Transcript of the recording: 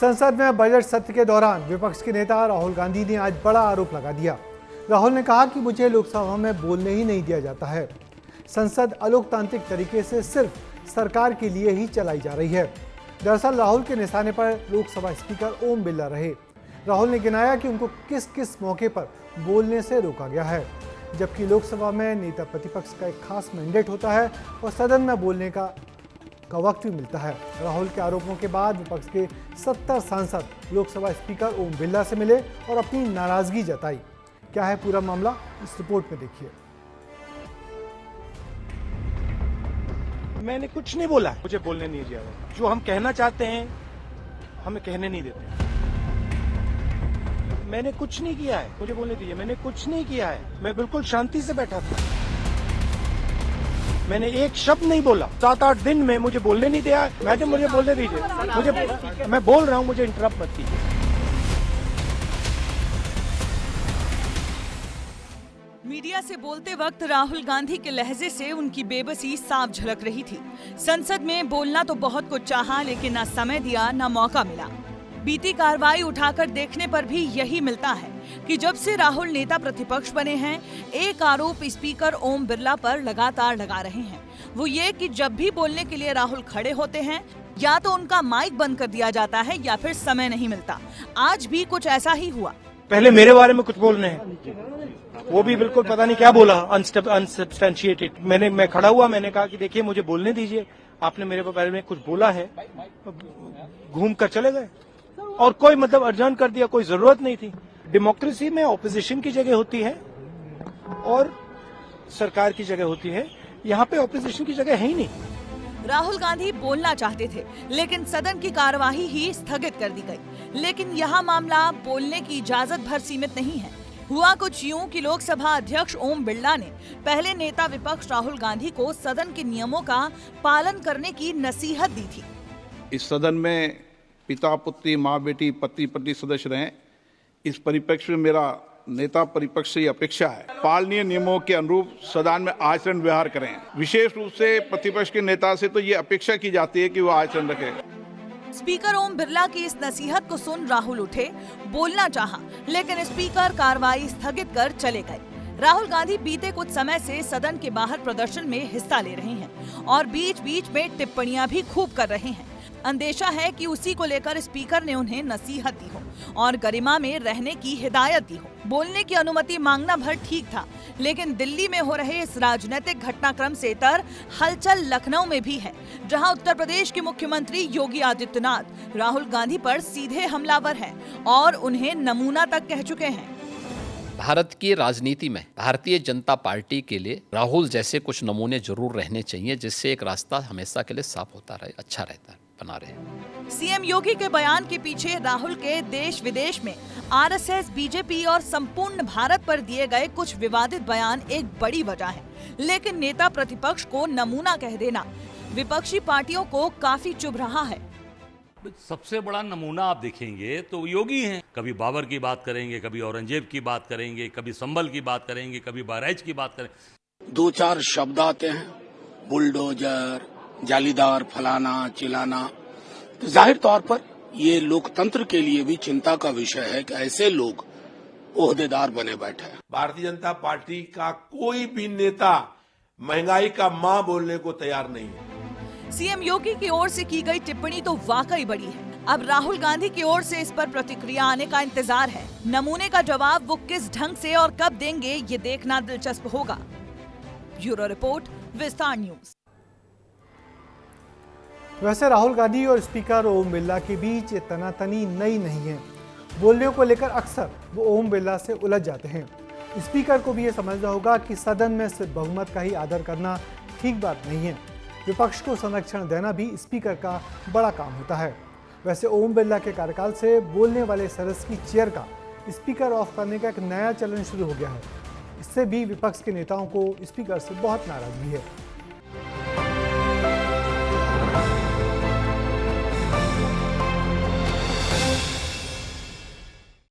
संसद में बजट सत्र के दौरान विपक्ष के नेता राहुल गांधी ने आज बड़ा आरोप लगा दिया। राहुल ने कहा कि मुझे लोकसभा में बोलने ही नहीं दिया जाता है। संसद अलोकतांत्रिक तरीके से सिर्फ सरकार के लिए ही चलाई जा रही है। दरअसल राहुल के निशाने पर लोकसभा स्पीकर ओम बिरला रहे। राहुल ने गिनाया कि उनको किस किस मौके पर बोलने से रोका गया है, जबकि लोकसभा में नेता प्रतिपक्ष का एक खास मैंडेट होता है और सदन में बोलने का वक्त भी मिलता है। राहुल के आरोपों के बाद विपक्ष के 70 सांसद लोकसभा स्पीकर ओम बिरला से मिले और अपनी नाराजगी जताई। क्या है पूरा मामला, इस रिपोर्ट में देखिए। मैंने कुछ नहीं बोला, मुझे बोलने नहीं दिया। जो हम कहना चाहते हैं हमें कहने नहीं देते। मैंने कुछ नहीं किया है, मुझे बोलने दीजिए। मैंने कुछ नहीं किया है, मैं बिल्कुल शांति से बैठा था। मैंने एक शब्द नहीं बोला। 7-8 दिन में मुझे बोलने नहीं दिया। मैडम मुझे बोलने दीजिए, मैं बोल रहा हूं, मुझे इंटरप्ट मत कीजिए। मीडिया से बोलते वक्त राहुल गांधी के लहजे से उनकी बेबसी साफ झलक रही थी। संसद में बोलना तो बहुत कुछ चाहा, लेकिन ना समय दिया ना मौका मिला। बीती कार्रवाई उठाकर देखने पर भी यही मिलता है कि जब से राहुल नेता प्रतिपक्ष बने हैं, एक आरोप स्पीकर ओम बिरला पर लगातार लगा रहे हैं। वो ये कि जब भी बोलने के लिए राहुल खड़े होते हैं, या तो उनका माइक बंद कर दिया जाता है या फिर समय नहीं मिलता। आज भी कुछ ऐसा ही हुआ। पहले मेरे बारे में कुछ बोलने हैं, वो भी बिल्कुल पता नहीं क्या बोला, अनसब्सटेंशिएटेड। मैं खड़ा हुआ, मैंने कहा कि देखिए मुझे बोलने दीजिए, आपने मेरे बारे में कुछ बोला है, घूम कर चले गए और कोई मतलब अर्जन कर दिया। कोई जरूरत नहीं थी। डेमोक्रेसी में ऑपोजिशन की जगह होती है और सरकार की जगह होती है। यहाँ पे ऑपोजिशन की जगह है ही नहीं। राहुल गांधी बोलना चाहते थे, लेकिन सदन की कार्यवाही ही स्थगित कर दी गई। लेकिन यहाँ मामला बोलने की इजाजत भर सीमित नहीं है। हुआ कुछ यूं कि लोकसभा अध्यक्ष ओम बिरला ने पहले नेता विपक्ष राहुल गांधी को सदन के नियमों का पालन करने की नसीहत दी थी। इस सदन में पिता पुत्री, माँ बेटी, पति पत्नी सदस्य रहें। इस परिप्रेक्ष्य में मेरा नेता परिपक्ष से अपेक्षा है पालनीय नियमों के अनुरूप सदन में आचरण व्यवहार करें। विशेष रूप से प्रतिपक्ष के नेता से तो ये अपेक्षा की जाती है कि वो आचरण रखे। स्पीकर ओम बिरला की इस नसीहत को सुन राहुल उठे, बोलना चाहा, लेकिन स्पीकर कार्रवाई स्थगित कर चले गए। राहुल गांधी बीते कुछ समय से सदन के बाहर प्रदर्शन में हिस्सा ले रहे हैं और बीच बीच में टिप्पणियां भी खूब कर रहे हैं। अंदेशा है कि उसी को लेकर स्पीकर ने उन्हें नसीहत दी हो और गरिमा में रहने की हिदायत दी हो। बोलने की अनुमति मांगना भर ठीक था, लेकिन दिल्ली में हो रहे इस राजनीतिक घटनाक्रम से इतर हलचल लखनऊ में भी है, जहां उत्तर प्रदेश के मुख्यमंत्री योगी आदित्यनाथ राहुल गांधी पर सीधे हमलावर हैं और उन्हें नमूना तक कह चुके हैं। भारत की राजनीति में भारतीय जनता पार्टी के लिए राहुल जैसे कुछ नमूने जरूर रहने चाहिए, जिससे एक रास्ता हमेशा के लिए साफ होता रहे, अच्छा रहता है, बना रहे। सीएम योगी के बयान के पीछे राहुल के देश विदेश में आरएसएस, बीजेपी और संपूर्ण भारत पर दिए गए कुछ विवादित बयान एक बड़ी वजह है। लेकिन नेता प्रतिपक्ष को नमूना कह देना विपक्षी पार्टियों को काफी चुभ रहा है। सबसे बड़ा नमूना आप देखेंगे तो योगी हैं। कभी बाबर की बात करेंगे, कभी औरंगजेब की बात करेंगे, कभी संभल की बात करेंगे, कभी बहराइच की बात करेंगे। 2-4 शब्द आते हैं, बुलडोजर, जालीदार, फलाना चिलाना। तो जाहिर तौर पर ये लोकतंत्र के लिए भी चिंता का विषय है कि ऐसे लोग ओहदेदार बने बैठे हैं। भारतीय जनता पार्टी का कोई भी नेता महंगाई का मां बोलने को तैयार नहीं है। सीएम योगी की ओर से की गई टिप्पणी तो वाकई बड़ी है। अब राहुल गांधी की ओर से इस पर प्रतिक्रिया आने का इंतजार है। नमूने का जवाब वो किस ढंग से और कब देंगे, ये देखना दिलचस्प होगा। ब्यूरो रिपोर्ट, विस्तार न्यूज। वैसे राहुल गांधी और स्पीकर ओम बिरला के बीच ये तनातनी नई नहीं है। बोलने को लेकर अक्सर वो ओम बिरला से उलझ जाते हैं। स्पीकर को भी ये समझना होगा कि सदन में सिर्फ बहुमत का ही आदर करना ठीक बात नहीं है। विपक्ष को संरक्षण देना भी स्पीकर का बड़ा काम होता है। वैसे ओम बिरला के कार्यकाल से बोलने वाले सदस्य की चेयर का स्पीकर ऑफ करने का एक नया चलन शुरू हो गया है। इससे भी विपक्ष के नेताओं को स्पीकर से बहुत नाराजगी है।